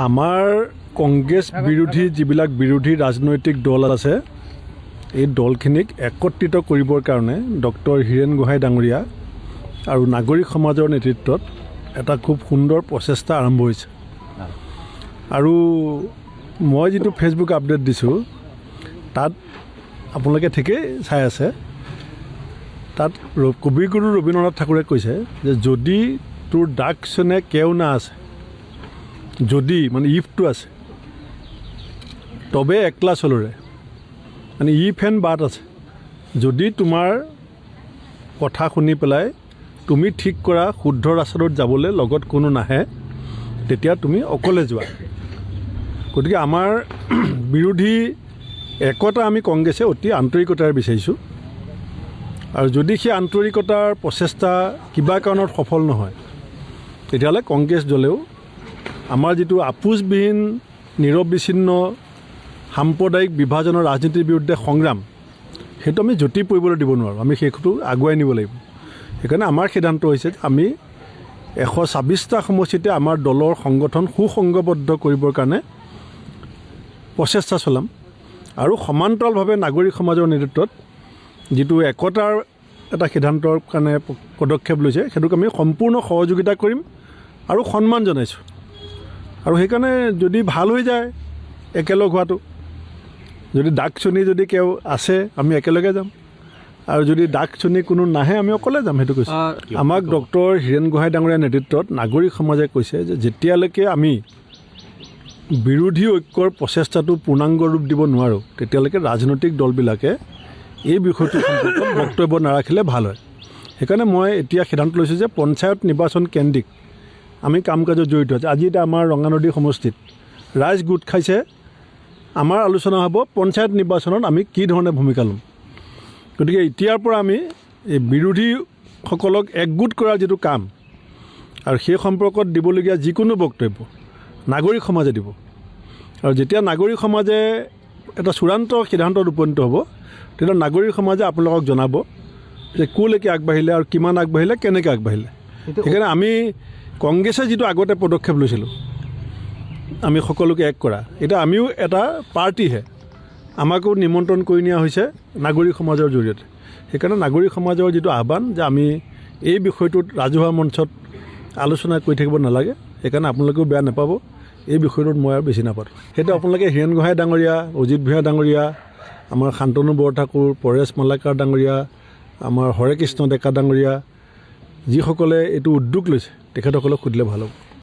আমাৰ কংগ্ৰেছ বিৰোধী যিবিলাক বিৰোধী ৰাজনৈতিক দল আছে এই দলখিনিক একত্ৰিত কৰিবৰ কাৰণে ডক্টৰ হীৰেণ গোহাঁই ডাঙৰীয়া আৰু নাগৰিক সমাজৰ নেতৃত্বত এটা খুব সুন্দৰ প্ৰচেষ্টা আৰম্ভ হৈছে। আৰু মই যিটো ফেচবুক আপডেট দিছোঁ তাত আপোনালোকে ঠিকেই চাই আছে, তাত কবিগুৰু ৰবীন্দ্ৰনাথ ঠাকুৰে কৈছে যে যদি তোৰ দাগ চনে কেও না আছে, যদি মানে ইফটো আছে তবে একলা চলৰে, মানে ইফ এণ্ড বাট আছে। যদি তোমাৰ কথা শুনি পেলাই তুমি ঠিক কৰা শুদ্ধ ৰাস্তাটোত যাবলৈ লগত কোনো নাহে তেতিয়া তুমি অকলে যোৱা। গতিকে আমাৰ বিৰোধী একতা আমি কংগ্ৰেছে অতি আন্তৰিকতাৰে বিচাৰিছোঁ। আৰু যদি সেই আন্তৰিকতাৰ প্ৰচেষ্টা কিবা কাৰণত সফল নহয় তেতিয়াহ'লে কংগ্ৰেছ দলেও আমাৰ যিটো আপোচবিহীন নিৰবিচ্ছিন্ন সাম্প্ৰদায়িক বিভাজনৰ ৰাজনীতিৰ বিৰুদ্ধে সংগ্ৰাম সেইটো আমি যতি পৰিবলৈ দিব নোৱাৰোঁ, আমি সেইটো আগুৱাই নিব লাগিব। সেইকাৰণে আমাৰ সিদ্ধান্ত হৈছে আমি 126টা সমষ্টিতে আমাৰ দলৰ সংগঠন সুসংগবদ্ধ কৰিবৰ কাৰণে প্ৰচেষ্টা চলাম। আৰু সমান্তৰালভাৱে নাগৰিক সমাজৰ নেতৃত্বত যিটো একতাৰ এটা সিদ্ধান্তৰ কাৰণে পদক্ষেপ লৈছে সেইটোক আমি সম্পূৰ্ণ সহযোগিতা কৰিম আৰু সন্মান জনাইছোঁ। আৰু সেইকাৰণে যদি ভাল হৈ যায় একেলগ হোৱাটো, যদি দাগ চুনি যদি কেও আছে আমি একেলগে যাম, আৰু যদি দাগ চুনি কোনো নাহে আমি অকলে যাম, সেইটো কৈছোঁ। আমাক ডক্টৰ হীৰেণ গোহাঁই ডাঙৰীয়াৰ নেতৃত্বত নাগৰিক সমাজে কৈছে যে যেতিয়ালৈকে আমি বিৰোধী ঐক্যৰ প্ৰচেষ্টাটো পূৰ্ণাংগ ৰূপ দিব নোৱাৰোঁ তেতিয়ালৈকে ৰাজনৈতিক দলবিলাকে এই বিষয়টো সম্পৰ্কত বক্তব্য নাৰাখিলে ভাল হয়। সেইকাৰণে মই এতিয়া সিদ্ধান্ত লৈছোঁ যে পঞ্চায়ত নিৰ্বাচন কেন্দ্ৰিক আমি কাম কাজত জড়িত হৈছে। আজি এতিয়া আমাৰ ৰঙানদী সমষ্টিত ৰাইজ গোট খাইছে, আমাৰ আলোচনা হ'ব পঞ্চায়ত নিৰ্বাচনত আমি কি ধৰণে ভূমিকা ল'ম। গতিকে এতিয়াৰ পৰা আমি এই বিৰোধীসকলক একগোট কৰাৰ যিটো কাম আৰু সেই সম্পৰ্কত দিবলগীয়া যিকোনো বক্তব্য নাগৰিক সমাজে দিব। আৰু যেতিয়া নাগৰিক সমাজে এটা চূড়ান্ত সিদ্ধান্তত উপনীত হ'ব তেতিয়া নাগৰিক সমাজে আপোনালোকক জনাব যে ক'লৈকে আগবাঢ়িলে আৰু কিমান আগবাঢ়িলে, কেনেকৈ আগবাঢ়িলে। সেইকাৰণে আমি কংগ্ৰেছে যিটো আগতে পদক্ষেপ লৈছিলোঁ আমি সকলোকে এক কৰা, এতিয়া আমিও এটা পাৰ্টিহে, আমাকো নিমন্ত্ৰণ কৰি নিয়া হৈছে নাগৰিক সমাজৰ জৰিয়তে। সেইকাৰণে নাগৰিক সমাজৰ যিটো আহ্বান যে আমি এই বিষয়টোত ৰাজহুৱা মঞ্চত আলোচনা কৰি থাকিব নালাগে, সেইকাৰণে আপোনালোকেও বেয়া নাপাব, এই বিষয়টোত মই আৰু বেছি নাপাওঁ। সেইটো আপোনালোকে হীৰেণ গোহাঁই ডাঙৰীয়া, অজিত ভূঞা ডাঙৰীয়া, আমাৰ শান্তনু বৰঠাকুৰ, পৰেশ মালাকাৰ ডাঙৰীয়া, আমাৰ হৰে কৃষ্ণ ডেকা ডাঙৰীয়া, যিসকলে এইটো উদ্যোগ লৈছে তেখেতসকলক সুধিলে ভাল হ'ব।